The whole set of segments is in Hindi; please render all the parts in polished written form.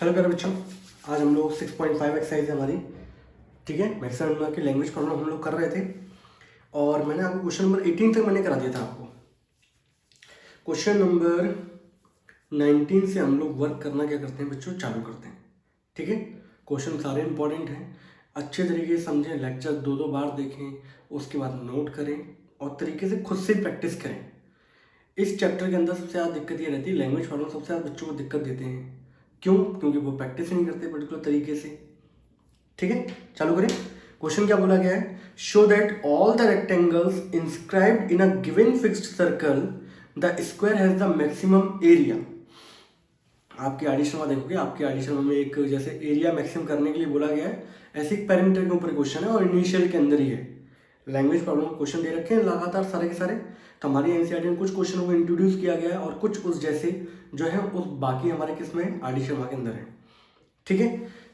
हेलो प्यारे बच्चों, आज हम लोग 6.5 एक्सरसाइज है हमारी। ठीक है, मैक्सवेल की लैंग्वेज प्रॉब्लम हम लोग कर रहे थे और मैंने आपको क्वेश्चन नंबर 18 तक मैंने करा दिया था आपको। क्वेश्चन नंबर 19 से हम लोग वर्क करना क्या करते हैं बच्चों, चालू करते हैं। ठीक है, क्वेश्चन सारे इंपॉर्टेंट हैं, अच्छे तरीके से समझें, लेक्चर दो बार देखें, उसके बाद नोट करें और तरीके से खुद से प्रैक्टिस करें। इस चैप्टर के अंदर सबसे ज़्यादा दिक्कत ये रहती है, लैंग्वेज प्रॉब्लम सबसे ज़्यादा बच्चों को दिक्कत देते हैं। क्यों? क्योंकि वो प्रैक्टिस नहीं करते पर्टिकुलर तरीके से। ठीक है, चालू करें। क्वेश्चन क्या बोला गया है, show that all the rectangles inscribed in a given fixed circle the square has the maximum area. आपके आडिशन में देखोगे, आपके आडिशन में एक जैसे एरिया मैक्सिमम करने के लिए बोला गया है, ऐसे एक पैरामीटर के ऊपर क्वेश्चन है और इनिशियल के अंदर ही है। लैंग्वेज प्रॉब्लम क्वेश्चन दे रखे हैं लगातार सारे के सारे। तो हमारी एनसीईआरटी में कुछ क्वेश्चनों को इंट्रोड्यूस किया गया है और कुछ उस जैसे जो है उस बाकी हमारे किस में आडी शर्मा के अंदर है। ठीक है,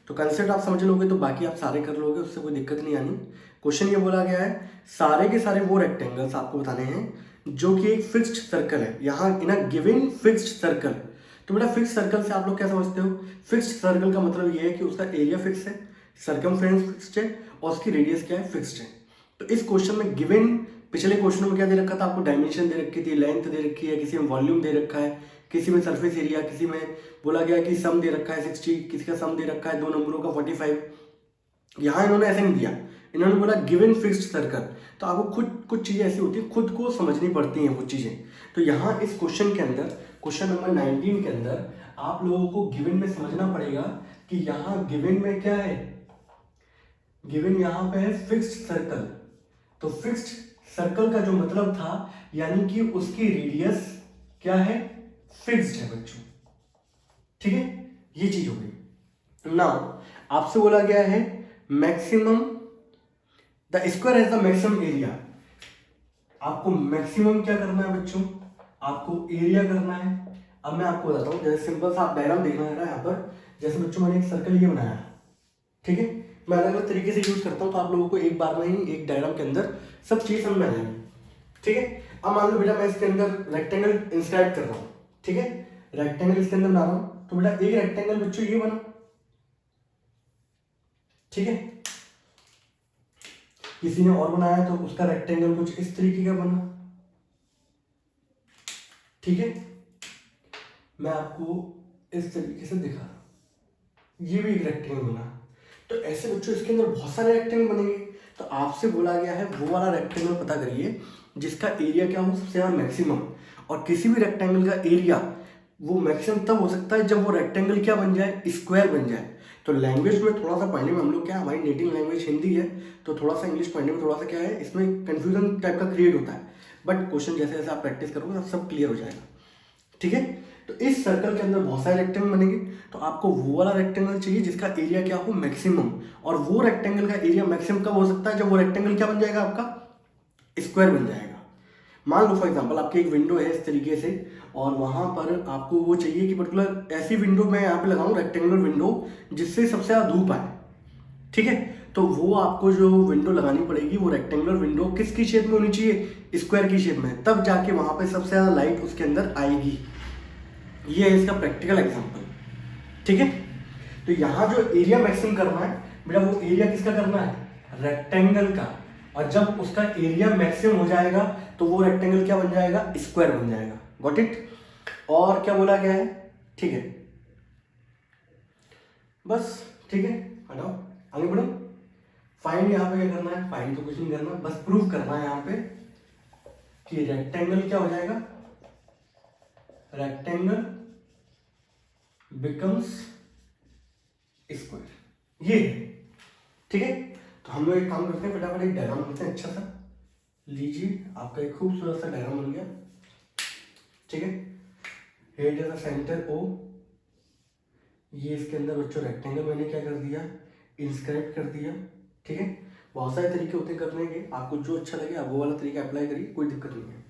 तो कंसेप्ट आप समझ लोगे तो बाकी आप सारे कर लोगे, उससे कोई दिक्कत नहीं आनी। क्वेश्चन ये बोला गया है, सारे के सारे वो रेक्टेंगल्स आपको बताने हैं जो कि एक फिक्स्ड सर्कल है, यहाँ इन अ गिवन फिक्स्ड सर्कल। तो बेटा फिक्स्ड सर्कल से आप लोग क्या समझते हो, फिक्स्ड सर्कल का मतलब ये है कि उसका एरिया फिक्स है, सरकमफ्रेंस फिक्स्ड है और उसकी रेडियस क्या है, फिक्स्ड है। तो इस क्वेश्चन में गिवन, पिछले क्वेश्चन में क्या दे रखा था आपको, डायमेंशन दे रखी थी, लेंथ दे रखी है, किसी में वॉल्यूम दे रखा है, किसी में सरफेस एरिया, किसी में बोला गया कि सम दे रखा है 60, किसी का सम दे रखा है दो नंबरों का 45। यहाँ इन्होंने ऐसे नहीं दिया, इन्होंने बोला गिवन फिक्स्ड सर्कल। तो आपको खुद कुछ चीज़ें ऐसी होती है खुद को समझनी पड़ती हैं वो चीज़ें। तो यहाँ इस क्वेश्चन के अंदर, क्वेश्चन नंबर 19 के अंदर आप लोगों को गिवन में समझना पड़ेगा कि यहाँ गिवन में क्या है, गिवन यहाँ पे है फिक्स्ड सर्कल। तो फिक्स्ड सर्कल का जो मतलब था यानी कि उसकी रेडियस क्या है, फिक्स्ड है बच्चों। ठीक है, ये चीज हो गई। नाउ आपसे बोला गया है maximum, the square has the maximum area. आपको मैक्सिमम क्या करना है बच्चों, आपको एरिया करना है। अब मैं आपको बताता हूं, जैसे सिंपल सा आप डायग्राम देखना है यहाँ पर। जैसे बच्चों मैंने एक सर्कल ये बनाया है, ठीक है, मैं अलग अलग तरीके से यूज करता हूँ तो आप लोगों को एक बार में ही एक डायग्राम के अंदर सब चीज समझ में आ जाएगी। ठीक है, अब मान लो बेटा मैं इसके अंदर रेक्टेंगल इंस्क्राइब कर रहा हूँ। ठीक है, रेक्टेंगल इसके अंदर बना रहा हूँ, तो बेटा एक रेक्टेंगल बच्चों ये बना। ठीक है, किसी ने और बनाया तो उसका रेक्टेंगल कुछ इस तरीके का बना। ठीक है, मैं आपको इस तरीके से दिखा रहा हूं, ये भी एक रेक्टेंगल बना। तो ऐसे बच्चों इसके अंदर बहुत सारे रेक्टेंगल बनेंगे। तो आपसे बोला गया है वो वाला रेक्टेंगल पता करिए जिसका एरिया क्या हो सबसे ज्यादा मैक्सिमम। और किसी भी रेक्टेंगल का एरिया वो मैक्सिमम तब हो सकता है जब वो रेक्टेंगल क्या बन जाए, स्क्वायर बन जाए। तो लैंग्वेज में थोड़ा सा पढ़ने में हम लोग क्या, हमारी नेटिव लैंग्वेज हिंदी है तो थोड़ा सा इंग्लिश पढ़ने में थोड़ा सा क्या है, इसमें कंफ्यूजन टाइप का क्रिएट होता है। बट क्वेश्चन जैसे जैसे आप प्रैक्टिस करोगे सब क्लियर हो जाएगा। ठीक है, तो इस सर्कल के अंदर बहुत सारे रेक्टेंगल बनेंगे। तो आपको वो वाला रेक्टेंगल चाहिए जिसका एरिया क्या हो, मैक्सिमम। और वो रेक्टेंगल का एरिया मैक्सिमम कब हो सकता है, जब वो रेक्टेंगल क्या बन जाएगा, आपका स्क्वायर बन जाएगा। मान लो फॉर एग्जांपल आपकी एक विंडो है इस तरीके से और वहां पर आपको वो चाहिए कि पर्टिकुलर ऐसी विंडो मैं यहाँ पे लगाऊं, रेक्टेंगुलर विंडो जिससे सबसे ज्यादा धूप आए। ठीक है, तो वो आपको जो विंडो लगानी पड़ेगी वो रेक्टेंगुलर विंडो किसकी शेप में होनी चाहिए, स्क्वायर की शेप में, तब जाके वहां पे सबसे ज्यादा लाइट उसके अंदर आएगी। ये है इसका प्रैक्टिकल एग्जांपल। ठीक है, तो यहां जो एरिया मैक्सिमम करना है बेटा, वो एरिया किसका करना है, रेक्टेंगल का। और जब उसका एरिया मैक्सिमम हो जाएगा तो वो रेक्टेंगल क्या बन जाएगा, स्क्वायर बन जाएगा। Got it. और क्या बोला गया है, ठीक है, बस ठीक है, हटाओ आगे बढ़ो। फाइंड यहाँ पे क्या करना है, फाइंड तो कुछ नहीं करना, बस प्रूव करना है यहाँ पे कि रेक्टेंगल क्या हो जाएगा, रेक्टेंगल बिकम्स स्क्वायर। ये है। ठीक है, तो हम लोग एक काम करते हैं, फटाफट एक डायग्राम बनाते हैं अच्छा सा। लीजिए, आपका एक खूबसूरत सा डायग्राम बन गया। ठीक है, head is the centre O, ये इसके अंदर बच्चों रेक्टेंगल मैंने क्या कर दिया, इंस्क्राइब कर दिया। ठीक है, बहुत सारे तरीके होते हैं करने के, आपको जो अच्छा लगे आप वो वाला तरीका अप्लाई करिए, कोई दिक्कत नहीं है।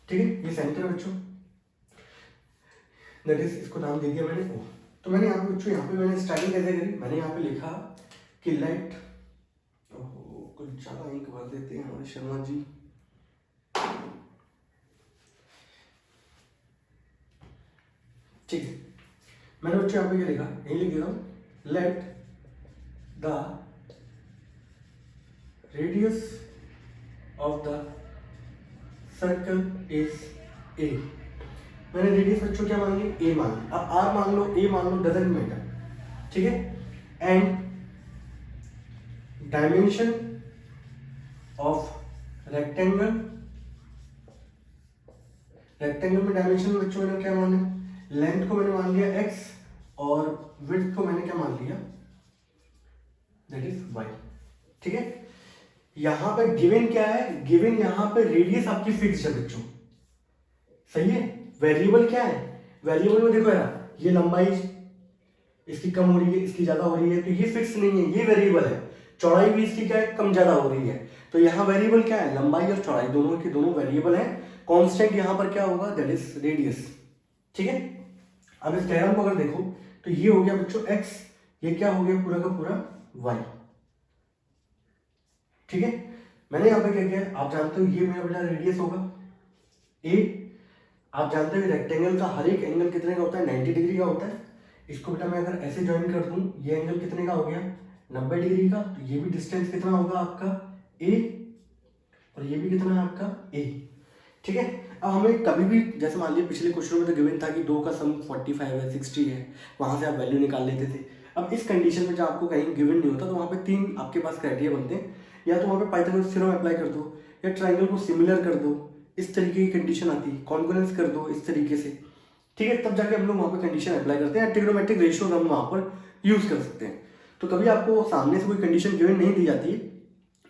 ठीक है, ये सेंटर है बच्चों, दैट इज, इसको नाम दे दिया मैंने ओ। तो मैंने यहाँ पे बच्चों, यहाँ पे मैंने स्टाइलिंग कैसे करी, मैंने यहाँ पे लिखा कि लेट, कुछ ज्यादा इंक भर देते हैं हमारे शर्मा जी। ठीक है, मैंने बच्चों यहाँ पे क्या लिखा, यही लिख देता हूँ, late the radius of the circle is a. मैंने रेडियस बच्चों क्या मान ली, ए मान ली। अब आर मान लो, ए मान लो, डजंट मैटर, ठीक है। And dimension of rectangle, rectangle में डायमेंशन में बच्चों मैंने क्या माना, लेंथ को मैंने मान लिया x और विड्थ को मैंने क्या मान लिया, दैट इज y, ठीक है। यहां पे गिवन क्या है, गिवन यहां पे रेडियस आपकी फिक्स है बच्चों, सही है। वेरिएबल क्या है, वेरिएबल में देखो यार, ये लंबाई इसकी कम हो रही है, इसकी ज्यादा हो रही है, तो ये फिक्स नहीं है, ये वेरिएबल है। चौड़ाई भी इसकी क्या है, कम ज्यादा हो रही है, तो यहाँ वेरिएबल क्या है, लंबाई और चौड़ाई दोनों की दोनों वेरिएबल है। कांस्टेंट यहाँ पर क्या होगा, दैट इज रेडियस, ठीक है। अब इस डायग्राम को अगर देखो तो ये हो गया बच्चों x, ये क्या हो गया पूरा का पूरा y, ठीक है। मैंने यहाँ पे क्या किया, आप जानते हो ये मेरा बेटा रेडियस होगा a। आप जानते हो रेक्टेंगल का हर एक एंगल कितने का होता है, 90 डिग्री का होता है। इसको बेटा मैं अगर ऐसे ज्वाइन कर दूं, ये एंगल कितने का हो गया, 90 डिग्री का, तो ये भी डिस्टेंस कितना होगा आपका a, और ये भी कितना है आपका a, ठीक है। अब हमें कभी भी, जैसे मान लीजिए पिछले क्वेश्चन में तो गिवन था कि 2 का सम 45 है, 60 है, वहां से आप वैल्यू निकाल लेते थे। अब इस कंडीशन में जब आपको कहीं गिवन नहीं होता तो वहां पे 3 आपके पास क्राइटेरिया बनते हैं, या तो वहां पे पाइथागोरस थ्योरम अप्लाई कर दो, या ट्राइंगल को सिमिलर कर दो, इस तरीके की कंडीशन आती है, कॉन्करेंस कर दो इस तरीके से, ठीक है। तब जाके हम लोग वहां पे कंडीशन अप्लाई करते हैं, ट्रिग्नोमेट्रिक रेशियोज हम वहां पर यूज कर सकते हैं। तो कभी आपको सामने से कोई कंडीशन गिवन नहीं दी जाती है,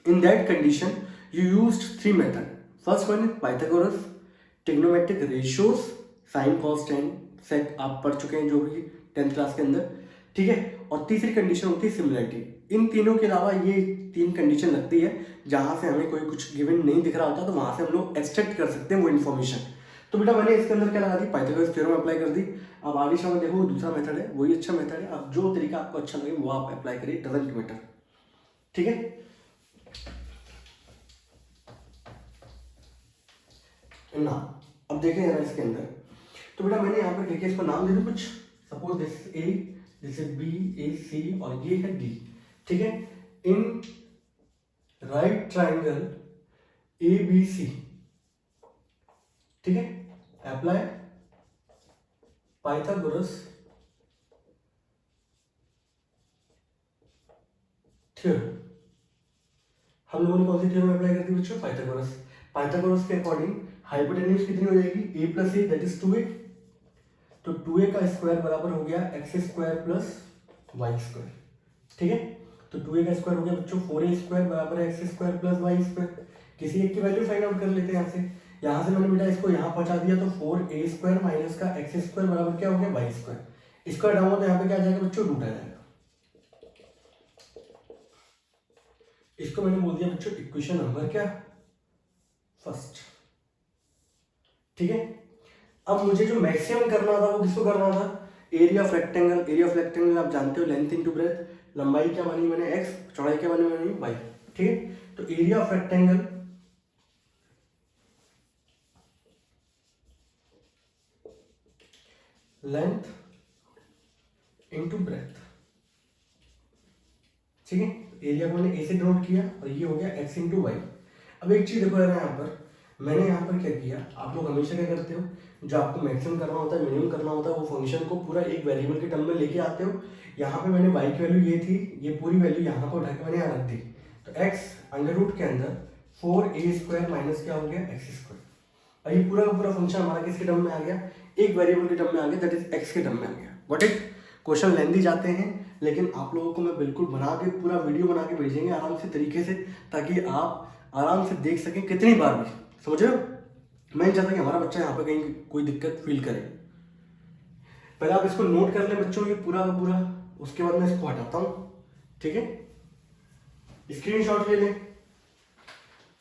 in that condition you used 3 method. First one Pythagoras, trigonometric ratios, sine cos tan sec आप पढ़ चुके हैं जो भी 10th क्लास के अंदर, ठीक है। और तीसरी कंडीशन होती है सिमिलरिटी। इन तीनों के अलावा ये 3 कंडीशन लगती है जहां से हमें कोई कुछ गिवन नहीं दिख रहा होता, तो वहां से हम लोग एक्सट्रैक्ट कर सकते हैं वो इन्फॉर्मेशन। तो बेटा मैंने इसके अंदर क्या लगा दी, पाइथागोरस थ्योरम अप्लाई कर दी। अब आगे शाम देखो दूसरा मेथड है, वही अच्छा मेथड है, अब जो तरीका आपको अच्छा लगे वो आप अप्लाई करिए, डजंट मैटर, ठीक है ना। अब देखें यार इसके अंदर, तो बेटा मैंने यहाँ पर देखिए इसको नाम दे दूं कुछ, suppose this A, this is B, A C, और ये है डी, ठीक है। In right triangle A B C, ठीक है, अप्लाई पाइथागोरस थ्योरम। हम लोगों ने कौन सी थ्योरम अप्लाई कर दी बच्चों, पाइथागोरस। पाइथागोरस के अकॉर्डिंग हाइपोटेन्यूज कितनी हो जाएगी, a plus a that is 2a, तो 2a का स्क्वायर बराबर हो गया x square plus y square, ठीक है। तो 2a का स्क्वायर हो गया बच्चों 4a स्क्वायर बराबर है x square plus y square. किसी एक की वैल्यू फाइंड आउट कर लेते हैं यहाँ से मैंने बेटा इसको यहाँ पहुंचा दिया, तो 4a स्क्वायर माइनस का एक्स स्क्वायर बराबर क्या हो गया वाई स्क्वायर। इसको हटाऊंगा तो यहाँ पे क्या आ जाएगा बच्चों, रूट आ जाएगा। इसको मैंने बोल दिया बच्चों इक्वेशन नंबर क्या, फर्स्ट, ठीक है। अब मुझे जो मैक्सिमम करना था वो किसको करना था, area of rectangle. Area of rectangle आप जानते हो लेंथ इनटू ब्रेथ, लंबाई क्या मानी मैंने x, चौड़ाई क्या मानी मैंने y, ठीक है। तो area of rectangle length into breadth, ठीक है। एरिया को मैंने ए से डिनोट किया और ये हो गया x इंटू वाई। अब एक चीज देखो यार, यहाँ पर मैंने यहाँ पर क्या किया, आप लोग हमेशा क्या करते हो, जो आपको मैक्सिमम करना होता है, मिनिमम करना होता है, वो फंक्शन को पूरा एक वेरिएबल के टर्म में लेके आते हो। यहाँ पे मैंने y की वैल्यू ये थी, ये पूरी वैल्यू यहाँ पर उठा के मैंने यहाँ रख दी, तो x अंडर रूट के अंदर 4a स्क्वायर माइनस क्या हो गया एक्स स्क्वायर। और ये पूरा का पूरा फंक्शन हमारा किसके टर्म में आ गया, एक वेरिएबल के टर्म में आ गया, दैट इज x के टर्म में आ गया। Got it. क्वेश्चन लेंथी जाते हैं, लेकिन आप लोगों को मैं बिल्कुल बना के पूरा वीडियो बना के भेजेंगे आराम से तरीके से, ताकि आप आराम से देख सकें कितनी बार भी, समझ रहे हो। मैं नहीं चाहता कि हमारा बच्चा यहाँ पे कहीं कोई दिक्कत फील करे। पहले आप इसको नोट कर लें बच्चों, ये पूरा का पूरा, उसके बाद मैं इसको हटाता हूँ, ठीक है। स्क्रीनशॉट ले लें,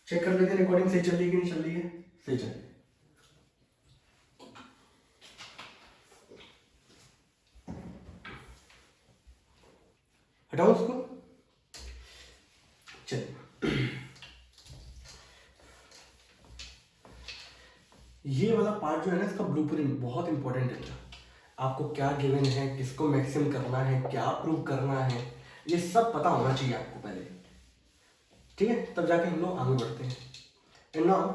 चेक कर लेते हैं रिकॉर्डिंग सही चल रही है कि नहीं चल रही है, सही चल रही है। हटाओ उसको, चलिए। ये वाला पार्ट जो है ना, इसका ब्लूप्रिंट बहुत इंपॉर्टेंट है। आपको क्या गिवन है, किसको मैक्सिमम करना है, क्या प्रूव करना है, ये सब पता होना चाहिए आपको पहले, ठीक है, तब जाके हम लोग आगे बढ़ते हैं। एंड नाउ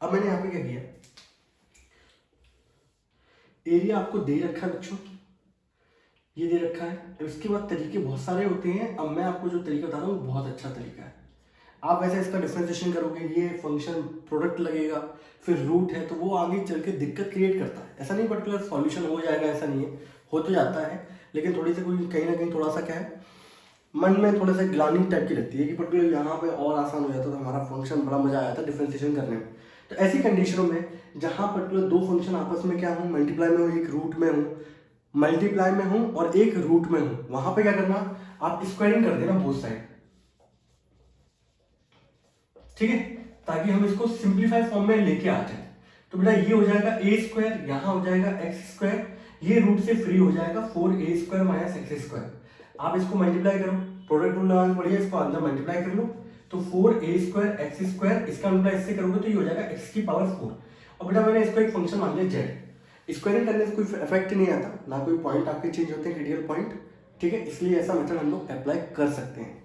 अब मैंने यहाँ पे क्या किया, एरिया आपको दे रखा है बच्चों, ये दे रखा है। अब इसके बाद तरीके बहुत सारे होते हैं। अब मैं आपको जो तरीका बता रहा हूँ बहुत अच्छा तरीका है। आप वैसे इसका डिफरेंशिएशन करोगे, ये फंक्शन प्रोडक्ट लगेगा, फिर रूट है, तो वो आगे चल के दिक्कत क्रिएट करता है। ऐसा नहीं पर्टिकुलर सॉल्यूशन हो जाएगा, ऐसा नहीं है, हो तो जाता है, लेकिन थोड़ी सी कोई कहीं ना कहीं थोड़ा सा क्या है, मन में थोड़ा सा ग्लानी टाइप की लगती है कि पर्टिकुलर यहाँ पे और आसान हो जाता तो हमारा फंक्शन बड़ा मजा आया था डिफरेंशिएशन करने में। तो ऐसी कंडीशनों में जहाँ पर्टिकुलर दो फंक्शन आपस में क्या हो, मल्टीप्लाई में हो, एक रूट में हो, मल्टीप्लाई में हूं और एक रूट में हूं, वहां पे क्या करना, आप स्क्वायरिंग कर देना बोथ साइड, ठीक है, ताकि हम इसको सिंप्लीफाई फॉर्म में लेके आ जाए। तो बेटा ये हो जाएगा ए स्क्वायर, यहां हो जाएगा एक्स स्क्वायर, ये रूट से फ्री हो जाएगा 4a square minus x square. आप इसको मल्टीप्लाई करो, प्रोडक्ट रूल लगाना पड़ेगा, इसको अंदर मल्टीप्लाई कर लो, तो 4a स्क्वायर एक्स स्क्वायर, इसका मल्टीप्लाई इससे करोगे तो ये हो जाएगा x की पावर 4। और बेटा मैंने इसको एक फंक्शन मान लिया z, स्क्वायरिंग करने से कोई इफेक्ट नहीं आता, ना कोई पॉइंट आपके चेंज होते हैं, क्रिटिकल पॉइंट, ठीक है, इसलिए ऐसा मेथड हम लोग अप्लाई कर सकते हैं।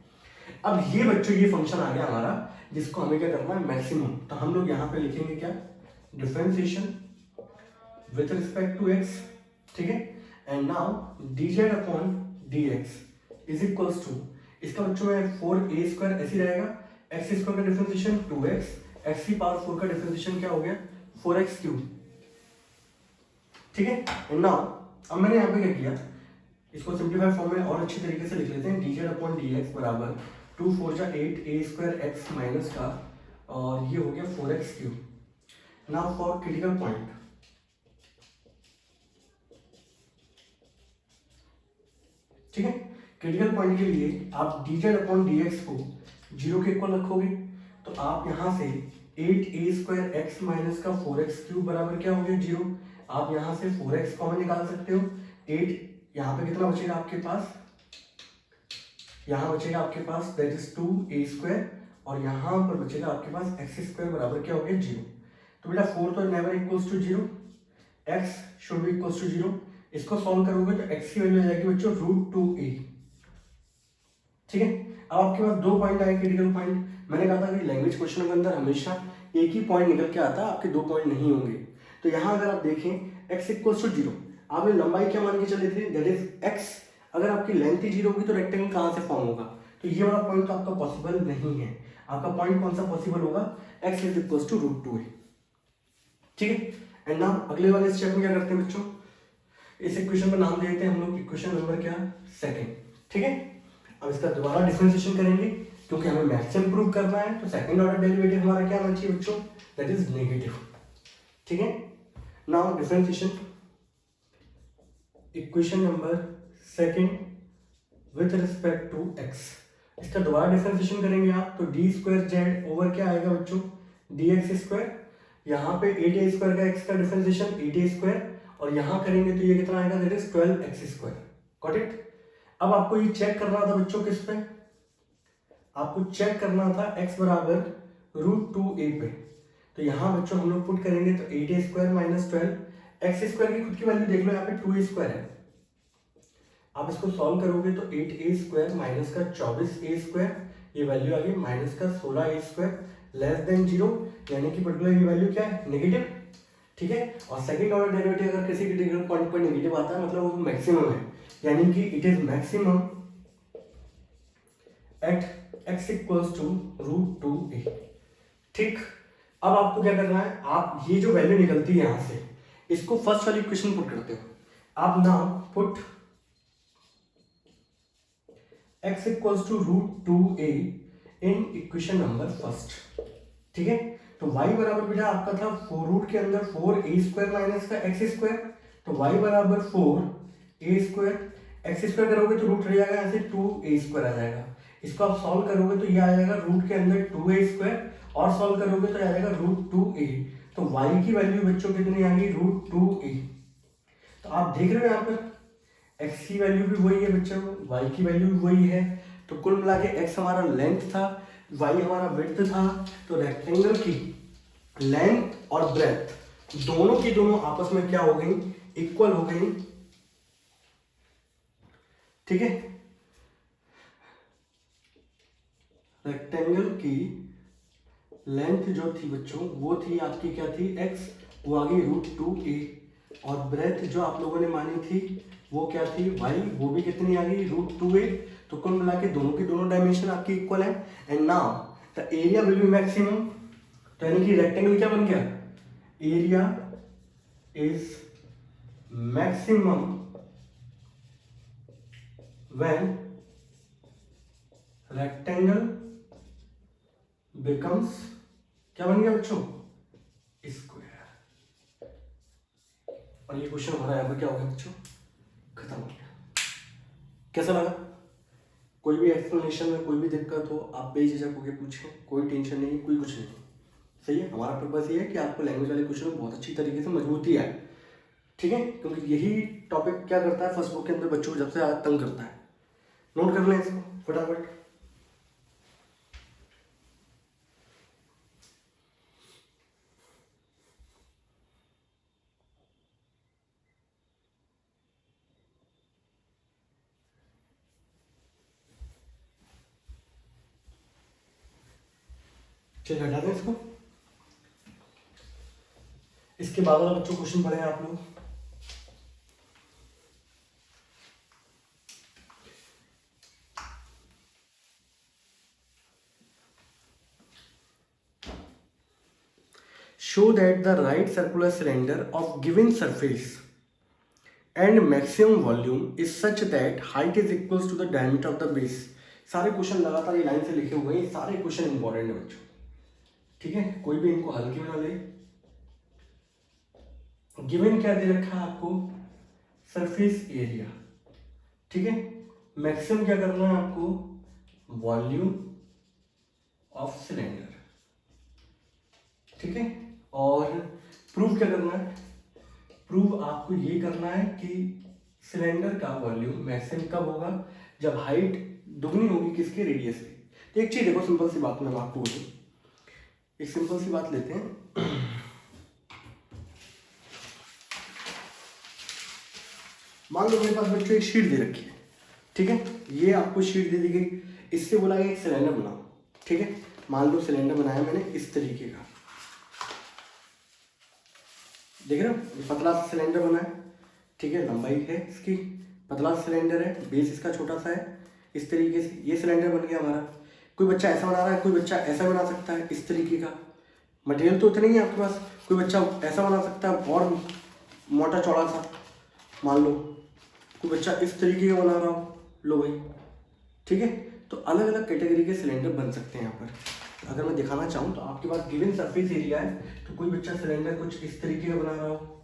अब ये बच्चों ये फंक्शन आ गया हमारा, जिसको हमें क्या करना है, मैक्सिमम। तो हम लोग यहाँ पे लिखेंगे क्या, differentiation with respect to x, ठीक है, and now dz upon dx is equals to, इसका बच्चों में 4a स्क्वायर ऐसे रहेगा, x स्क्वायर का डिफरेंशिएशन 2x, x की पावर 4 का डिफरेंशिएशन क्या हो गया 4x क्यूब, ठीक है। एंड नाउ अब मैंने यहाँ पे क्या किया, इसको सिंप्लीफाई फॉर्म में और अच्छी तरीके से लिख लेते हैं, dz अपॉन dx बराबर 2 4 जा 8a स्क्वायर x माइनस का, और ये हो गया 4x cube. Now for critical point, ठीक है, क्रिटिकल पॉइंट के लिए आप dz अपॉन dx को 0 के इक्वल रखोगे, तो आप यहाँ से 8a स्क्वायर x माइनस का 4x क्यूब बराबर क्या हो गया 0। आप यहाँ से 4x कॉमन निकाल सकते हो, 8 यहाँ पे कितना बचेगा आपके पास, यहाँ बचेगा आपके पास दैट इज 2a स्क्वायर, और यहाँ पर बचेगा आपके पास x स्क्वायर बराबर क्या हो गया 0। तो बेटा 4 तो never equals to 0, x should be equals to 0। इसको सॉल्व करोगे तो x की वैल्यू आ जाएगी बच्चों √2a, ठीक है। अब आपके पास दो पॉइंट आए क्रिटिकल पॉइंट। मैंने कहा था कि लैंग्वेज क्वेश्चन के अंदर हमेशा एक ही पॉइंट निकल के आता है, आपके दो पॉइंट नहीं होंगे। तो यहाँ अगर आप देखें x इक्वल्स टू 0, आपने लंबाई क्या मान के चले थे, दैट इज x। अगर आपकी लेंथ ही 0 होगी तो रेक्टेंगल कहाँ से फॉर्म होगा, तो ये वाला पॉइंट तो आपका पॉसिबल नहीं है। आपका पॉइंट कौन सा पॉसिबल होगा, x is equals to √2a, ठीक है। एंड नाउ अगले वाले स्टेप में क्या करते हैं बच्चों, इस इक्वेशन का नाम देते हैं हम लोग इक्वेशन नंबर क्या, सेकंड, ठीक है। अब इसका दोबारा डिफरेंशिएशन करेंगे, क्योंकि हमें मैक्सिमम प्रूव करना है, तो सेकंड ऑर्डर डेरिवेटिव हमारा क्या आना चाहिए बच्चों, दैट इज नेगेटिव, ठीक है। Now differentiation equation number second with respect to x, इसका दोबारा डिफरेंशिएशन करेंगे आप, तो डी स्क्वायर जेड ओवर क्या आएगा बच्चों, डी एक्स स्क्वायर, यहाँ पे 8a स्क्वायर का x का डिफरेंशिएशन 8a स्क्वायर, और यहाँ करेंगे तो ये कितना आएगा, that is 12x square, got it. अब आपको ये चेक करना था बच्चों किस पे, आपको चेक करना था x बराबर √2a पे। तो यहाँ बच्चों हम लोग पुट करेंगे तो 8a square minus 12, x square की खुद की वैल्यू देख लो, यहाँ पे 2a स्क्वायर है, आप इसको सॉल्व करोगे तो 8a स्क्वायर माइनस का 24a स्क्वायर, ये वैल्यू आ गई माइनस का 16a स्क्वायर लेस देन 0, यानी कि पर्टिकुलर ये वैल्यू क्या है, नेगेटिव, ठीक है। और सेकंड ऑर्डर डेरिवेटिव अगर किसी क्रिटिकल पॉइंट पर नेगेटिव आता है मतलब वो मैक्सिमम है, यानी कि it is maximum at x equals to √2a, ठीक। अब आपको क्या करना है, आप ये जो वैल्यू निकलती है यहां से, इसको फर्स्ट वाली इक्वेशन पुट करते हो आप, now put x equals to √2a in equation number first, ठीक है। तो y बराबर बेटा आपका था 4 रूट के अंदर 4a स्क्वायर माइनस का x स्क्वायर, तो y बराबर 4a स्क्वायर, x स्क्वायर करोगे तो रूट रह जाएगा यहाँ से 2a स्क्वायर आ जाएगा, इसको आप सॉल्व करोगे तो ये आ जाएगा रूट के अंदर 2a स्क्वायर, और सॉल्व करोगे तो आ जाएगा √2a। तो y की वैल्यू बच्चों कितनी आ गई, √2a। तो आप देख रहे हो यहाँ पर x की वैल्यू भी वही है बच्चों, y की वैल्यू भी वही है, तो कुल मिला के x हमारा लेंथ था, y हमारा विड्थ था। तो रेक्टेंगल की लेंथ और ब्रेथ दोनों की दोनों आपस में क्या हो गई, इक्वल हो गई, ठीक है। रेक्टेंगल की लेंथ जो थी बच्चों वो थी आपकी क्या थी x, वो आ गई √2a, और ब्रेथ जो आप लोगों ने मानी थी वो क्या थी y, वो भी कितनी आ गई √2a। तो कुल मिला के दोनों की दोनों डायमेंशन आपकी इक्वल है। And now the area will be maximum, तो यानी कि रेक्टेंगल क्या बन गया, area is maximum when rectangle becomes क्या बन गया बच्चों, स्क्वायर। और ये क्वेश्चन हमारा यहाँ पर क्या हो गया बच्चों, खत्म हो गया। कैसा लगा? कोई भी एक्सप्लेनेशन में कोई भी दिक्कत हो आप बेझिझक होकर पूछें, कोई टेंशन नहीं, कोई कुछ नहीं, सही है। हमारा पर्पस ये है कि आपको लैंग्वेज वाले क्वेश्चन में बहुत अच्छी तरीके से मजबूती आए, ठीक है, क्योंकि यही टॉपिक क्या करता है फर्स्ट बुक के अंदर बच्चों को सबसे ज़्यादा तंग करता है। नोट कर लें इसको फटाफट। चलिए हटा दें इसको। इसके बाद वाला बच्चों क्वेश्चन पढ़े आप लोग। Show that the right circular cylinder of given surface and maximum volume is such that height is equals to the diameter of the base। सारे क्वेश्चन लगातार ये लाइन से लिखे हुए हैं, सारे क्वेश्चन इंपॉर्टेंट है बच्चों, ठीक है, कोई भी इनको हल्के में ना ले। गिवन क्या दे रखा है आपको, सरफेस एरिया, ठीक है, मैक्सिमम क्या करना है आपको, वॉल्यूम ऑफ सिलेंडर, ठीक है, और प्रूव क्या करना है, प्रूव आपको ये करना है कि सिलेंडर का वॉल्यूम मैक्सिमम कब होगा, जब हाइट दुगनी होगी किसके, रेडियस की। तो एक चीज देखो, सिंपल सी बात मैं आपको बोलूं, एक सिंपल सी बात लेते हैं। मान लो मेरे पास बच्चों एक शीट दे रखी है, ठीक है, ये आपको शीट दे दी गई, इससे बोला गया एक सिलेंडर बनाओ, ठीक है। मान लो सिलेंडर बनाया मैंने इस तरीके का, देख रहे हो, ये पतला सा सिलेंडर बना है, ठीक है, लंबाई है इसकी, पतला सा सिलेंडर है, बेस इसका छोटा सा है, इस तरीके से ये सिलेंडर बन गया हमारा। कोई बच्चा ऐसा बना रहा है, कोई बच्चा ऐसा बना सकता है, इस तरीके का मटेरियल तो इतना ही है आपके पास, कोई बच्चा ऐसा बना सकता है और मोटा चौड़ा सा, मान लो कोई बच्चा इस तरीके का बना रहा हो, लो भाई, ठीक है। तो अलग अलग कैटेगरी के सिलेंडर बन सकते हैं यहाँ पर। अगर मैं दिखाना चाहूँ तो आपके पास गिवन सरफेस एरिया है, तो कोई बच्चा सिलेंडर कुछ इस तरीके का बना रहा हो,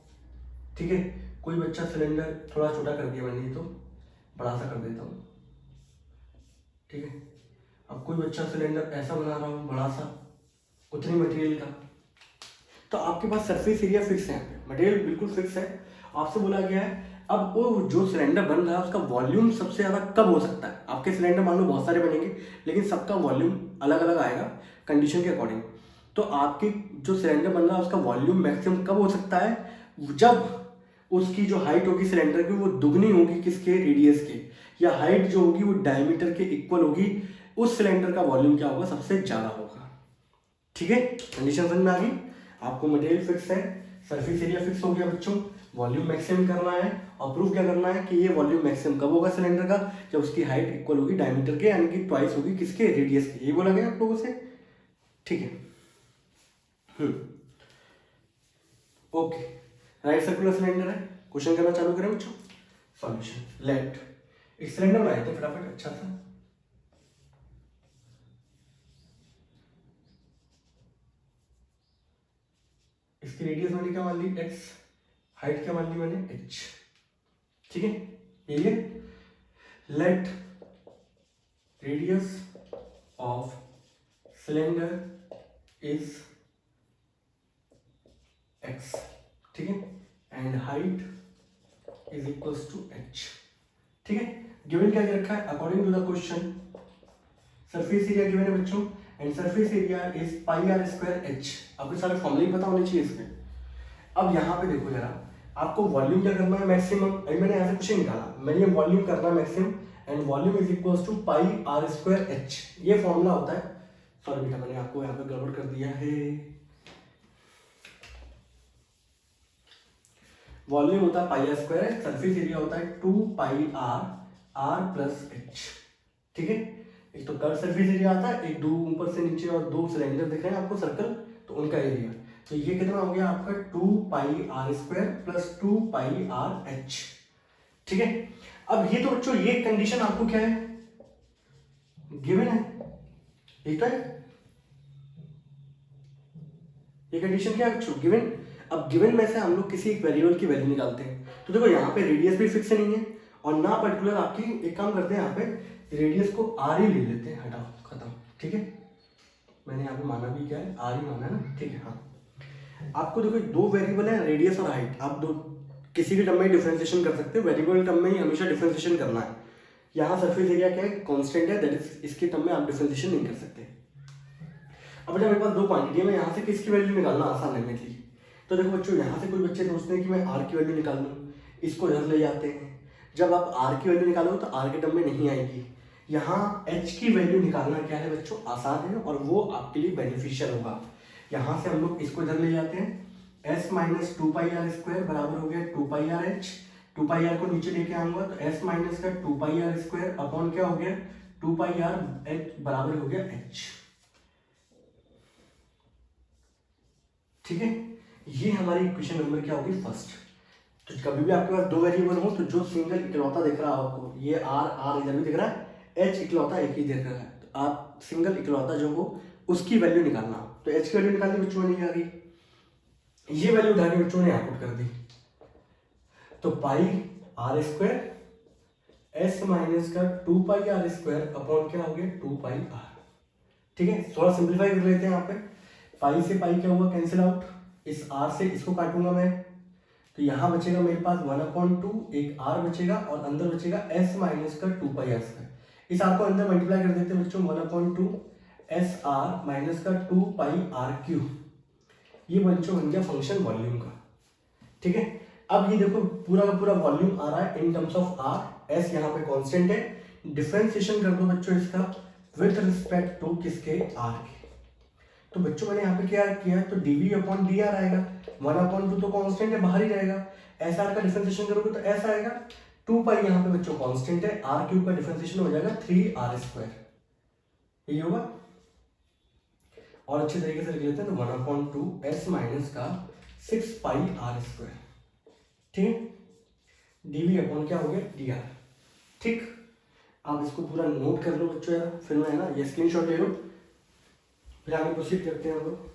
ठीक है, कोई बच्चा सिलेंडर थोड़ा छोटा कर दिया मैंने, तो बड़ा सा कर देता हूँ, ठीक है। अब कोई बच्चा सिलेंडर ऐसा बना रहा हो बड़ा सा, उतनी मटेरियल का, तो आपके पास सरफेस एरिया फिक्स है, मटेरियल बिल्कुल फिक्स है। आपसे बोला गया है अब वो जो सिलेंडर बन रहा है उसका वॉल्यूम सबसे ज़्यादा कब हो सकता है। आपके सिलेंडर मान लो बहुत सारे बनेंगे, लेकिन सबका वॉल्यूम अलग अलग आएगा कंडीशन के अकॉर्डिंग। तो आपकी जो सिलेंडर बन रहा है उसका वॉल्यूम मैक्सिमम कब हो सकता है, जब उसकी जो हाइट होगी सिलेंडर की वो दुगनी होगी किसके, रेडियस के, या हाइट जो होगी वो डायमीटर के इक्वल होगी, उस सिलेंडर का वॉल्यूम क्या होगा, सबसे ज़्यादा होगा, ठीक है। कंडीशन समझ में आ गई आपको, मटेरियल फिक्स है, सरफेस एरिया फिक्स हो गया बच्चों, वॉल्यूम मैक्सिमम करना है, और प्रूफ क्या करना है कि ये वॉल्यूम मैक्सिमम कब होगा सिलेंडर का, जब उसकी हाइट इक्वल होगी डायमीटर के, यानी कि ट्वाइस होगी किसके, रेडियस के। ये बोला गया आप लोगों से, ठीक है। ओके, राइट सर्कुलर सिलेंडर है, क्वेश्चन करना चालू करें बच्चों। सॉल्यूशन, लेट एक सिलेंडर बनाए थे फटाफट अच्छा सा, इसकी रेडियस मैंने क्या मान ली, x, हाइट क्या मान ली मैंने, h, ठीक है, यही है। Let radius of cylinder is x, ठीक है, and height is equals to h, ठीक है। गिवन क्या दे रखा है, according to the question surface area given है बच्चों, and surface area is pi r square h। आपको सारे फॉर्मूले पता होने चाहिए इसमें। अब यहाँ पे देखो जरा, आपको वॉल्यूम क्या करना है, मैक्सिमम। अभी मैंने यहाँ से कुछ नहीं निकाला, मैंने ये वॉल्यूम करना है maximum, and volume is equal to pi r square h, ये फॉर्मूला होता है। सॉरी बेटा, मैंने आपको यहाँ पे गड़बड़ कर दिया है। वॉल्यूम होता है pi r square, surface area होता है 2 pi are are plus H. ठीक है, एक तो कर्व सरफेस एरिया आता है, एक दो ऊपर से नीचे और दो सिलेंडर दिख रहे हैं आपको सर्कल, तो उनका एरिया। तो ये कितना हो गया आपका 2 pi r square plus 2 pi r h. ठीक है, अब ये तो बच्चों ये कंडीशन आपको क्या है, गिवन है, ठीक है, ये कंडीशन क्या है बच्चों, गिवन। अब गिवन में से हम लोग किसी एक वेरिएबल की वैल्यू निकालते हैं। तो देखो यहाँ पे रेडियस भी फिक्स नहीं है और ना पर्टिकुलर आपकी, एक काम करते हैं यहाँ पे रेडियस को आर ही ले लेते हैं, हटाओ खत्म। ठीक है, मैंने यहाँ पे माना भी क्या है, आर ही माना है ना। ठीक है, हाँ, आपको देखो दो वेरिएबल है, रेडियस और हाइट, आप दो किसी भी टर्म में डिफरेंशिएशन कर सकते हो, वेरिएबल टर्म में ही हमेशा डिफरेंशिएशन करना है। यहाँ सरफेस एरिया क्या है, कांस्टेंट है, दैट इज इसके टर्म में आप डिफरेंशिएशन नहीं कर सकते। अब जब मेरे पास दो क्वांटिटी है, मैं यहाँ से किसकी वैल्यू निकालना आसान है मेरे लिए। तो देखो बच्चों, यहाँ से कुछ बच्चे सोचते हैं कि मैं आर की वैल्यू निकाल लूँ, इसको इधर ले जाते हैं। जब आप आर की वैल्यू निकालोगे तो आर के टर्म में नहीं आएगी। यहाँ एच की वैल्यू निकालना क्या है बच्चों, आसान है और वो आपके लिए बेनिफिशियल होगा। यहाँ से हम लोग इसको इधर ले जाते हैं, S minus 2 pi r square बराबर हो गया 2 pi r h. 2 pi r को नीचे लेके आऊंगा तो एस माइनस का 2 पाई आर स्क्वायर अपॉन क्या हो गया 2 पाई आर एच बराबर हो गया एच। ठीक है, ये हमारी इक्वेशन नंबर क्या होगी, फर्स्ट। तो कभी भी आपके पास दो वेरिएबल हो तो जो सिंगल इकलौता दिख रहा है आपको, ये आर आर इधर भी दिख रहा है, एच इकलौता एक ही दिख रहा है, तो आप सिंगल इकलौता जो हो उसकी वैल्यू निकालना। तो एच की वैल्यू निकालने बच्चों ने आ गई, ये वैल्यू उठा के बच्चों ने यहाँ पुट कर दी। तो पाई आर स्क्वायर एस माइनस का 2 पाई आर स्क्वायर अपॉन क्या हो गया 2 पाई आर। ठीक है, थोड़ा सिंप्लीफाई कर लेते हैं यहाँ पे। पाई से पाई क्या हुआ, कैंसिल आउट, इस आर से इसको काटूंगा मैं, तो यहाँ बचेगा मेरे पास 1/2, एक आर बचेगा और अंदर बचेगा एस माइनस का 2 पाई आर स्क्वायर। इस आर को अंदर मल्टीप्लाई कर देते हैं बच्चों, 1/2 एस आर माइनस का 2 पाई आर क्यूब। ये बच्चों बन गया फंक्शन वॉल्यूम का। ठीक है, अब ये देखो पूरा का पूरा वॉल्यूम आ रहा है in terms of r, S यहाँ पे कांस्टेंट है। डिफरेंशिएशन कर दो बच्चों इसका विथ रिस्पेक्ट टू किसके, आर के। तो बच्चों मैंने यहाँ पे क्या किया, तो dv अपॉन डी आर आएगा, 1/2 तो कांस्टेंट है, बाहर ही रहेगा। एस आर का डिफरेंशिएशन करोगे तो एस आएगा, 2 पाई यहाँ पे बच्चों कांस्टेंट है, आर क्यूब का डिफरेंशिएशन हो जाएगा 3r स्क्वायर, ये होगा। और अच्छे तरीके से लिख लेते हैं, तो 1/2 एस माइनस का 6 पाई आर स्क्वायर। ठीक है, dv अपॉन क्या हो गया डी आर। ठीक, आप इसको पूरा नोट कर लो बच्चों यार, फिर मैं ना ये स्क्रीनशॉट ले लो, फिर आगे प्रोसीड करते हैं हम लोग।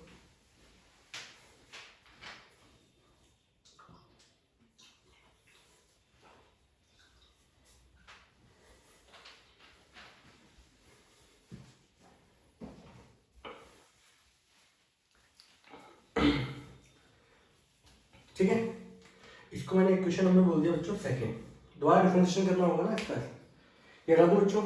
ठीक है, इसको मैंने इक्वेशन नंबर बोल दिया बच्चों सेकेंड, दोबारा डिफरेंशिएशन करना होगा ना इसका, ये रहा बच्चों।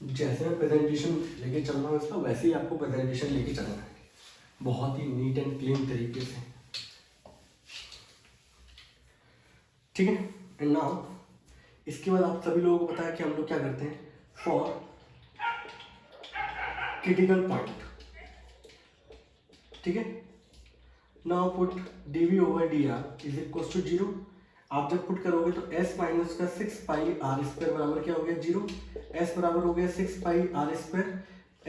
जैसे मैं प्रेजेंटेशन लेके चल रहा हूँ इसका, वैसे ही आपको प्रेजेंटेशन लेके चलना है, बहुत ही नीट एंड क्लीन तरीके से। ठीक है, एंड नाउ इसके बाद आप सभी लोगों को पता है कि हम लोग क्या करते हैं, फॉर क्रिटिकल पॉइंट। ठीक है, now put dv over dr is equal to 0। आप जब पुट करोगे तो s माइनस का 6 पाई आर स्क्वायर बराबर क्या हो गया 0, s बराबर हो गया 6 pi r square,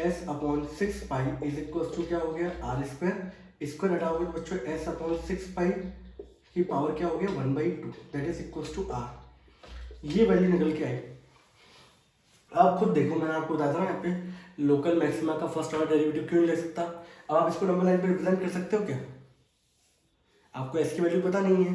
s upon 6 pi is equal to क्या हो गया आर स्क्वायर, स्क्वायर हटाओगे तो बच्चों s अपॉन 6 पाई की पावर क्या हो गया 1/2, that is equal to r। ये वैल्यू निकल के आई। आप खुद देखो, मैंने आपको बताया था ना यहाँ पे लोकल मैक्सिमा का फर्स्ट ऑर्डर डेरिवेटिव क्यों नहीं ले सकता। अब आप इसको नंबर लाइन पे रिप्रेजेंट कर सकते हो क्या, आपको एस की वैल्यू पता नहीं है,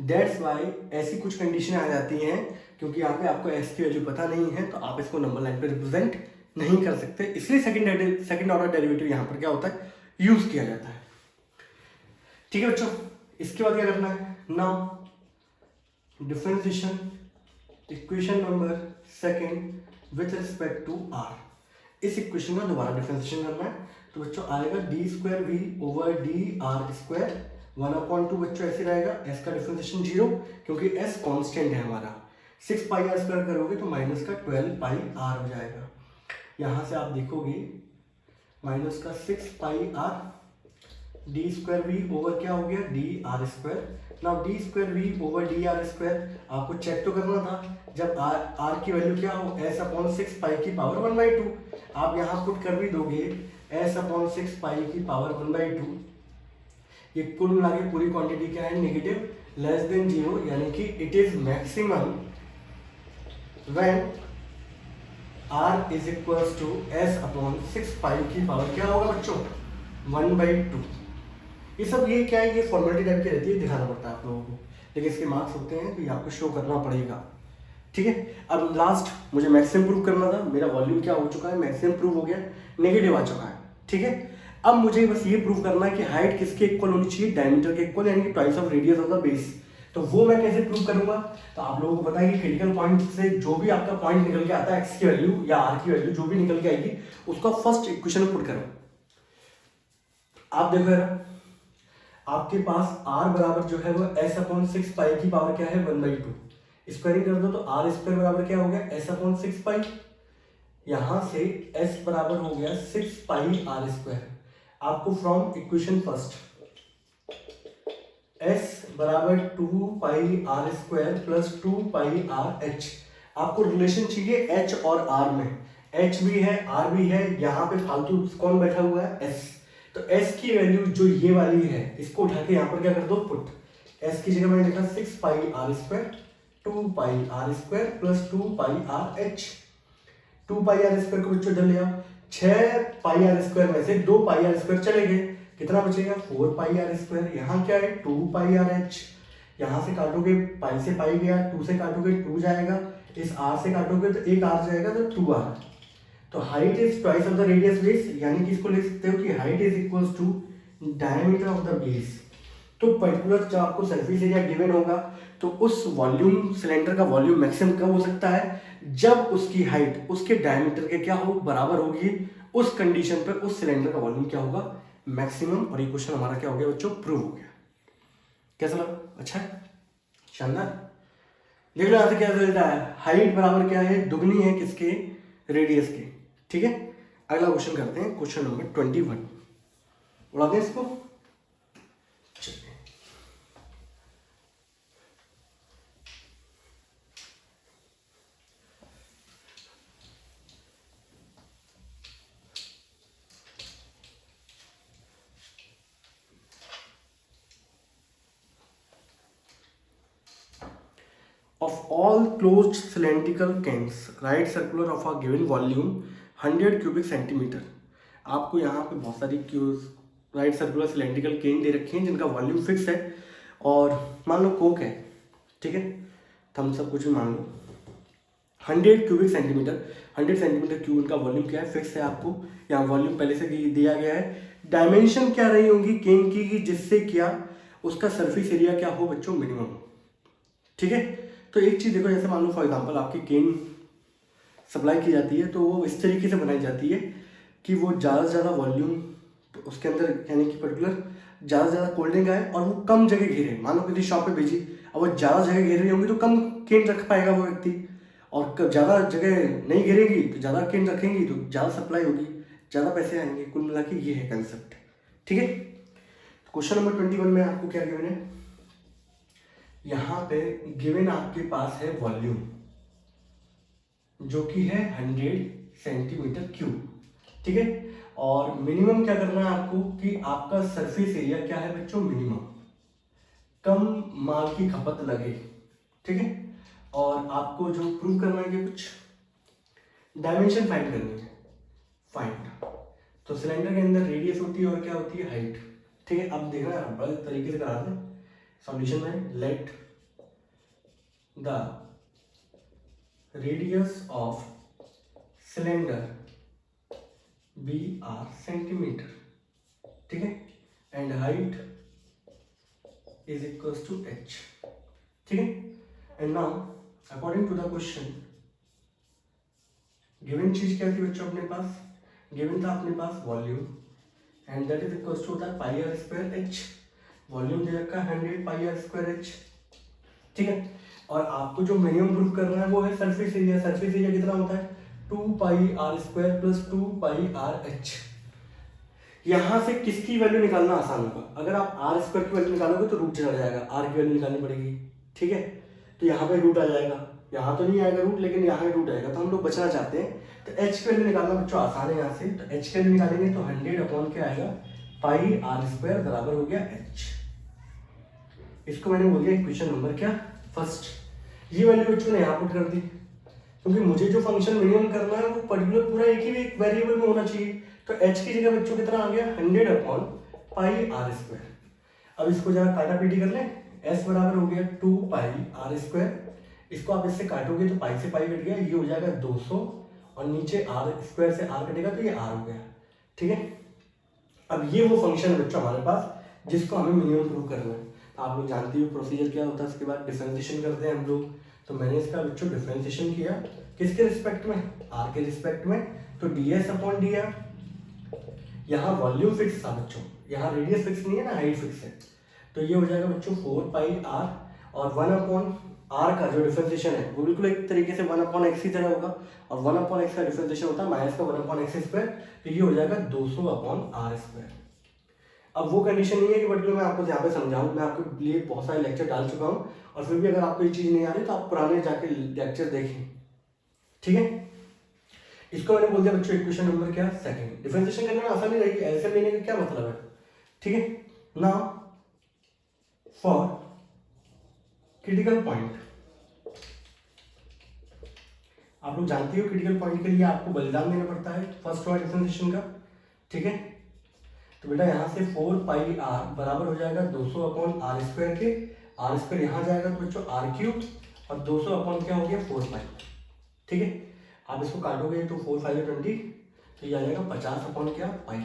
दैट्स वाई ऐसी कुछ कंडीशन आ जाती हैं, क्योंकि यहाँ पे आपको एस की वैल्यू पता नहीं है तो आप इसको नंबर लाइन पे रिप्रेजेंट नहीं कर सकते, इसलिए सेकंड ऑर्डर डेरिवेटिव यहाँ पर क्या होता है यूज किया जाता है। ठीक है बच्चों, इसके बाद क्या करना है, now differentiation equation number second with respect to r. इस इक्वेशन का दोबारा डिफरेंशिएशन करना है, तो बच्चों आएगा d²v/dr², 1/2 बच्चों ऐसे रहेगा। s का डिफरेंशिएशन 0 क्योंकि s कांस्टेंट है हमारा। 6πr² करोगे तो माइनस का 12πr हो जाएगा। यहाँ से आप देखोगे माइनस का 6πr, d²v ओवर क्या हो गया dr²। नाउ d²v/dr², आपको चेक तो करना था जब r की वैल्यू क्या हो s/6π⁴ आप यहाँ पुट कर भी दोगे s/6π⁴, ये कुल मिला के पूरी क्वांटिटी क्या है नेगेटिव लेस देन 0, यानी कि it is maximum when r is equals to s/6π⁴ क्या होगा बच्चों 1/2। ये सब ये क्या है, ये फॉर्मेलिटी टाइप की रहती है, दिखाना पड़ता है आप लोगों को, लेकिन इसके मार्क्स होते हैं तो ये आपको शो करना पड़ेगा। ठीक है, अब लास्ट मुझे मैक्सिमम प्रूव करना था। मेरा वॉल्यूम क्या हो चुका है, मैक्सिमम प्रूव हो गया, नेगेटिव आ चुका है। ठीक है, अब मुझे बस ये प्रूव करना है कि हाइट किसके इक्वल होनी चाहिए, डायमीटर के इक्वल, यानी कि twice of radius of the base. तो वो मैं कैसे प्रूव करूंगा, तो आप लोगों को पता है कि क्रिटिकल पॉइंट से जो भी आपका पॉइंट निकल के आता है, एक्स की वैल्यू या आर की वैल्यू जो भी निकल के आएगी, उसका फर्स्ट इक्वेशन में पुट करो। आप देखो यार, आपके पास r बराबर जो है वो s/6π क्या है 1/2, स्क्वायरिंग कर दो तो r² बराबर क्या हो गया s/6π। यहां से s बराबर हो गया 6πr²। आपको फ्रॉम इक्वेशन फर्स्ट s बराबर 2πr² प्लस 2πrh, आपको रिलेशन चाहिए h और r में, h भी है r भी है, यहाँ पे फालतू कौन बैठा हुआ है s। तो s की वैल्यू जो ये वाली है इसको उठा के यहाँ पर क्या कर दो पुट, s की जगह मैंने लिखा 6πr², 2πr² plus 2πrh। 2πr² को बच्चों इधर ले आओ, 6πr² में से 2πr² चले गए, कितना बचेगा 4πr²। यहाँ क्या है 2πrh, यहाँ से काटोगे पाई से पाई गया, 2 से काटोगे 2 जाएगा, इस r से काटोगे तो एक r जाएगा तो 2r। तो height is twice of the radius base, यानी कि इसको लिख सकते हो कि height is equals to diameter of the base. तो पर्टिकुलर जब आपको सरफेस एरिया गिवन होगा तो उस वॉल्यूम सिलेंडर का वॉल्यूम मैक्सिमम कब हो सकता है, जब उसकी हाइट उसके डायमीटर के क्या हो बराबर होगी, उस कंडीशन पर उस सिलेंडर का वॉल्यूम क्या होगा मैक्सिमम। और ये क्वेश्चन हमारा क्या हो गया बच्चों प्रूव हो गया। कैसा लगा, अच्छा है, शानदार। देख लो यहाँ से क्या रिजल्ट आया, हाइट बराबर क्या है दुगनी है किसके रेडियस के। ठीक है, अगला क्वेश्चन करते हैं, क्वेश्चन नंबर 21, उड़ा दें इसको। Of all closed cylindrical cans, right circular of a given volume 100 cubic centimeter। आपको यहाँ पे बहुत सारी राइट सर्कुलर सिलेंड्रिकल केन दे रखे हैं जिनका वॉल्यूम फिक्स है, और मान लो कोक है, ठीक है, थम्स अप कुछ भी मान लो, 100 क्यूबिक सेंटीमीटर, 100 सेंटीमीटर क्यूब उनका वॉल्यूम क्या है फिक्स है। आपको यहाँ वॉल्यूम पहले से दिया गया है, डायमेंशन क्या रही होंगी केन की, जिससे क्या उसका सरफेस एरिया क्या हो बच्चों मिनिमम। ठीक है, तो एक चीज़ देखो, जैसे मान लो फॉर एग्जांपल आपकी केन सप्लाई की जाती है तो वो इस तरीके से बनाई जाती है कि वो ज़्यादा से ज़्यादा वॉल्यूम उसके अंदर, यानी कि पर्टिकुलर ज़्यादा से ज़्यादा कोल्ड ड्रिंक आए और वो कम जगह घेरे। मान लो किसी शॉप पे भेजी, अब वो ज़्यादा जगह घेर रही होंगी तो कम केन रख पाएगा वो व्यक्ति, और ज़्यादा जगह नहीं घेरेगी तो ज़्यादा केन रखेंगी तो ज़्यादा सप्लाई होगी, ज़्यादा पैसे आएंगे। कुल मिला के ये है कंसेप्ट। ठीक है, तो क्वेश्चन नंबर 21 में आपको क्या गिवन है, यहाँ पे गिवन आपके पास है वॉल्यूम जो कि है 100 सेंटीमीटर क्यूब। ठीक है, और मिनिमम क्या करना है आपको कि आपका सरफेस एरिया क्या है बच्चों मिनिमम, कम माल की खपत लगे। ठीक है, और आपको जो प्रूव करना है कि कुछ डायमेंशन फाइंड करनी है, फाइंड। तो सिलेंडर के अंदर रेडियस होती है और क्या होती है हाइट। ठीक है, अब देखना है बड़े तरीके से करा दें सॉल्यूशन में, let the radius of cylinder be r centimetre, ठीक है, and height is equals to h. ठीक है, and now according to the question given चीज क्या थी बच्चों अपने पास, गिवन था अपने पास volume, and that is equal to होता है pi r square h. Volume दे रखा है 100 पाई आर स्क्वायर एच, ठीक है। और आपको जो मिनिमम प्रूफ करना है वो है सरफेस एरिया। सरफेस एरिया कितना होता है 2 pi r square plus 2 pi r h. यहाँ से किसकी वैल्यू निकालना आसान होगा, अगर आप आर स्क्वायर की वैल्यू निकालोगे तो रूट चला जाएगा, आर की वैल्यू निकालनी पड़ेगी, ठीक है। तो यहाँ पे रूट आ जाएगा, यहाँ तो नहीं आएगा रूट, लेकिन यहाँ रूट आएगा, तो हम लोग बचना चाहते हैं। तो एच की वैल्यू निकालना बच्चों आसान है यहाँ से। तो एच की वैल्यू निकालेंगे तो 100 अपॉन क्या आएगा पाई आर स्क्वायर बराबर हो गया एच। इसको मैंने बोल दिया इक्वेशन नंबर क्या फर्स्ट। ये वैल्यू बच्चों ने यहाँ पुट कर दी, क्योंकि मुझे जो फंक्शन मिनिमम करना है वो पर्टिकुलर पूरा एक ही वेरिएबल में होना चाहिए। तो h की जगह बच्चों कितना आ गया 100 अपॉन पाई आर स्क्वायर। अब इसको जरा काटा पीटी कर लें, s बराबर हो गया 2 पाई आर स्क्वायर। इसको आप इससे काटोगे तो पाई से पाई कट गया, ये हो जाएगा 200 और नीचे आर स्क्वायर से आर कटेगा तो ये आर हो गया, ठीक है। अब ये वो फंक्शन है बच्चों हमारे पास जिसको हमें मिनिमम प्रूव करना है। आप लोग जानते हो प्रोसीजर क्या होता है, उसके बाद डिफरेंशिएशन करते हैं हम लोग। तो मैंने इसका बच्चों डिफरेंशिएशन किया किसके रिस्पेक्ट में, आर के रिस्पेक्ट में। तो ds अपॉन डी आर, यहाँ वॉल्यूम फिक्स था बच्चों, यहाँ रेडियस फिक्स नहीं है ना, हाइट फिक्स है। तो ये हो जाएगा बच्चों 4 पाई आर और 1 अपॉन आर का जो डिफरेंशिएशन है वो बिल्कुल एक तरीके से 1 अपॉन एक्स की तरह होगा, और 1 अपॉन एक्स का डिफरेंशिएशन होता है माइनस का 1 अपॉन एक्स स्क्वायर। तो ये हो जाएगा 200 अपॉन आर स्क्वायर। अब वो कंडीशन नहीं है कि बट मैं आपको यहाँ पे समझाऊं, मैं आपके लिए बहुत सारे लेक्चर डाल चुका हूँ, और फिर भी अगर आपको ये चीज़ नहीं आ रही तो आप पुराने जाके लेक्चर देखें, ठीक है। इसको मैंने बोल दिया बच्चों इक्वेशन नंबर क्या सेकंड। डिफरेंशिएशन करने में आसानी रहेगी, एलसीएम लेने का क्या मतलब है, ठीक है ना। फॉर क्रिटिकल पॉइंट, आप लोग जानते हो क्रिटिकल पॉइंट के लिए आपको बलिदान देना पड़ता है फर्स्ट ऑर्डर डिफरेंशिएशन का, ठीक है। तो बेटा यहाँ से 4 पाई आर बराबर हो जाएगा 200 अपॉन आर स्क्वायर के, आर स्क्वायर यहाँ जाएगा तो बच्चों आर क्यूब, और 200 अपॉन क्या हो गया 4 पाई, ठीक है। आप इसको काटोगे तो 4 5 20, तो ये आ जाएगा 50 अपॉन क्या पाई,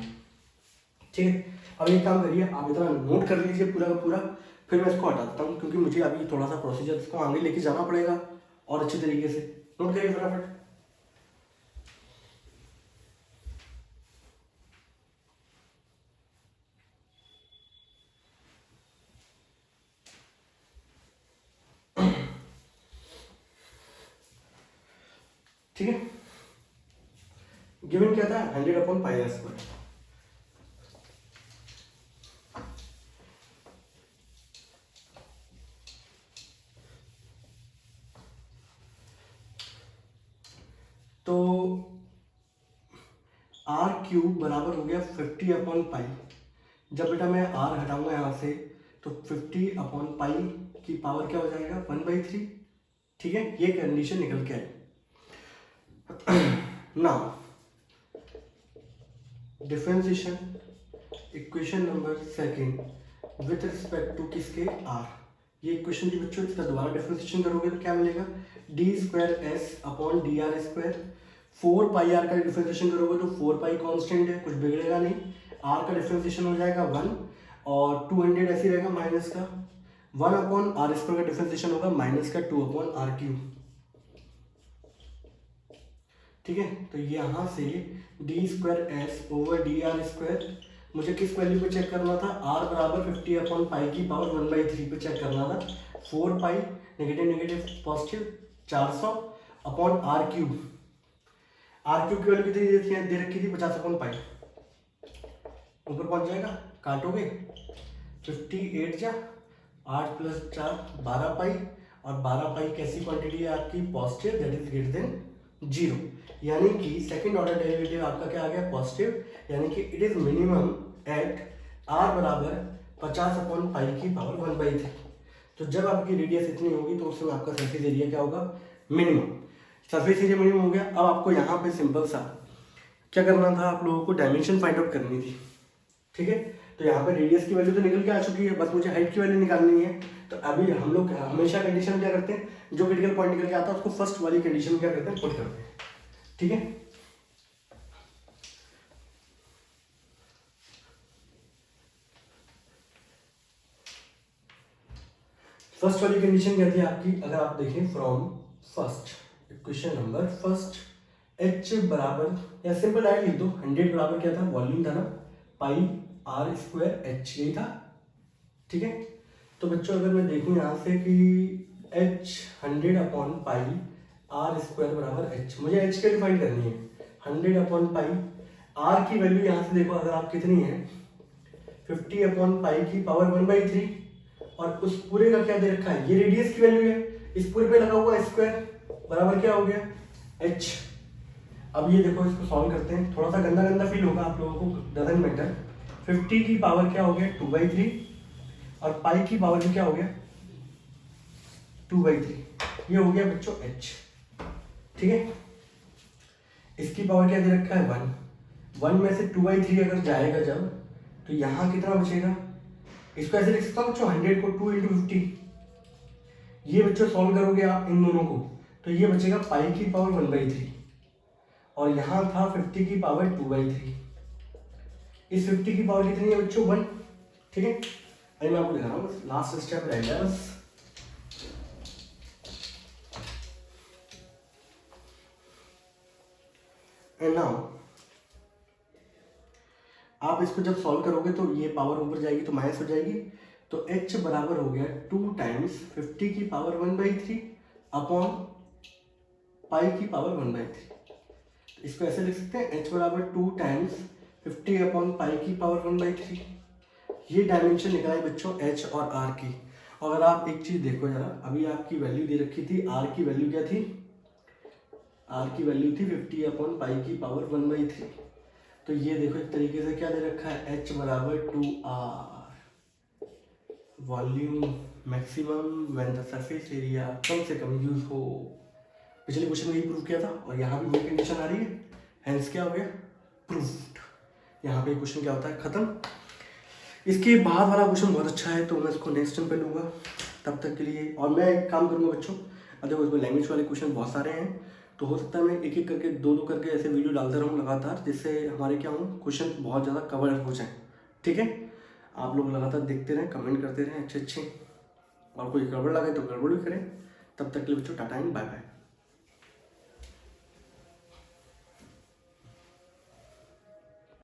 ठीक है। अब एक काम करिए, आप इतना नोट कर लीजिए पूरा का पूरा, फिर मैं इसको हटाता हूँ क्योंकि मुझे अभी थोड़ा सा प्रोसीजर इसको आगे लेके जाना पड़ेगा और अच्छी तरीके से। नोट करिए फटाफट। ठीक है, गिवन क्या था 100 अपॉन पाई आर स्क्वायर। तो आर क्यूब बराबर हो गया 50 अपॉन पाई। जब बेटा मैं आर हटाऊंगा यहाँ से तो 50 अपॉन पाई की पावर क्या हो जाएगा 1/3, ठीक है। ये कंडीशन निकल के आई। Now differentiation equation number second with respect to किसके आर। ये इक्वेशन जी बच्चों, इसका दोबारा डिफरेंशिएशन करोगे तो क्या मिलेगा d square s upon d r square. 4 pi r का डिफरेंशिएशन करोगे तो 4 पाई कांस्टेंट है, कुछ बिगड़ेगा नहीं। आर का डिफरेंशिएशन हो जाएगा 1 और 200 ऐसे रहेगा माइनस का 1 अपॉन आर स्क्वायर का डिफरेंशिएशन होगा माइनस का 2 अपॉन आर क्यूब, ठीक है। तो यहाँ से D square S over D r square, मुझे किस वैल्यू पे चेक करना था, आर बराबर 50 अपॉन पाई की पावर 1/3 पे चेक करना था। 4 pi negative negative positive 400 upon r cube. R cube की वैल्यू कितनी दे रखी थी 50 अपॉन पाई, ऊपर पहुंच जाएगा, काटोगे 58 जा 8 प्लस 4 12 पाई, और 12 पाई कैसी क्वांटिटी है आपकी positive, that is greater than 0, यानी कि सेकंड ऑर्डर डेरिवेटिव आपका क्या आ गया पॉजिटिव, यानी कि it is minimum at r बराबर 50 अपॉन पाई की पावर 1/3। तो जब आपकी रेडियस इतनी होगी तो उस समय आपका सरफेस एरिया क्या होगा मिनिमम, सरफेस एरिया मिनिमम हो गया। अब आपको यहाँ पे सिंपल सा क्या करना था, आप लोगों को डायमेंशन फाइंड आउट करनी थी, ठीक है। तो यहाँ पे रेडियस की वैल्यू तो निकल के आ चुकी है, बस मुझे हाइट की वैल्यू निकालनी है। तो अभी हम लोग हमेशा कंडीशन क्या करते हैं, जो क्रिटिकल पॉइंट निकल के आता है उसको फर्स्ट वाली कंडीशन क्या करते हैं पुट करते हैं, ठीक है। फर्स्ट वाली कंडीशन क्या थी आपकी, अगर आप देखें from first equation number first, H बराबर या सिंपल डायरेक्ट लिख दो 100 बराबर क्या था वॉल्यूम था ना पाई आर स्क्वायर एच, यही था, ठीक है। तो बच्चों अगर मैं देखूँ यहाँ से कि h 100 upon pi r square बराबर एच, मुझे एच की वैल्यू फाइंड करनी है। 100 अपॉन पाई आर की वैल्यू यहाँ से देखो अगर आप कितनी है 50 अपॉन पाई की पावर 1/3, और उस पूरे का क्या दे रखा है, ये रेडियस की वैल्यू है, इस पूरे पे लगा हुआ स्क्वायर बराबर क्या हो गया एच। अब ये देखो इसको सॉल्व करते हैं, थोड़ा सा गंदा गंदा फील होगा आप लोगों को, डजंट मैटर। 50 की पावर क्या हो गया 2/3, और पाई की पावर भी क्या हो गया 2/3, ये हो गया बच्चों एच, ठीक है। इसकी पावर क्या दे रखा है 1, 1 में से 2/3 अगर जाएगा जब, तो यहाँ कितना बचेगा, इसको ऐसे लिख सकता हूँ बच्चों 100 को 2 × 50, ये बच्चों सॉल्व करोगे आप इन दोनों को, तो ये बचेगा पाई की पावर 1/3, और यहाँ था 50 की पावर 2/3, इस 50 की पावर कितनी है बच्चों 1, ठीक है। अभी मैं आपको दिखा रहा हूँ, लास्ट स्टेप रह गया बस। एंड नाउ आप इसको जब सॉल्व करोगे तो ये पावर ऊपर जाएगी तो माइनस हो जाएगी, तो h बराबर हो गया 2 टाइम्स 50 की पावर 1/3 अपॉन पाई की पावर 1/3। इसको ऐसे लिख सकते हैं h बराबर 2 टाइम्स 50 अपॉन पाई की पावर 1/3। ये डायमेंशन निकाले बच्चों h और r की। अगर आप एक चीज देखो जरा, अभी आपकी वैल्यू दे रखी थी, r की वैल्यू क्या थी, r की वैल्यू थी 50 अपॉन पाई की पावर 1/3। तो ये देखो एक तरीके से क्या दे रखा है h बराबर 2r, volume maximum when the surface area कम से कम यूज हो। पिछले क्वेश्चन में यही प्रूव किया था, और यहाँ भी वही कंडीशन आ रही है, हेंस क्या हो गया प्रूव्ड। यहाँ पे क्वेश्चन क्या होता है खत्म। इसके बाद वाला क्वेश्चन बहुत अच्छा है, तो मैं इसको नेक्स्ट टाइम पे लूँगा। तब तक के लिए, और मैं एक काम करूँगा बच्चों, देखो इसमें लैंग्वेज वाले क्वेश्चन बहुत सारे हैं, तो हो सकता है मैं एक एक करके दो करके ऐसे वीडियो डालता रहूँ लगातार, जिससे हमारे क्या हो क्वेश्चन बहुत ज़्यादा कवर हो जाए, ठीक है। आप लोग लगातार देखते रहें, कमेंट करते रहें अच्छे, और कोई गड़बड़ लगे तो गड़बड़ भी करें। तब तक के लिए बच्चों टाटा एंड बाय बाय।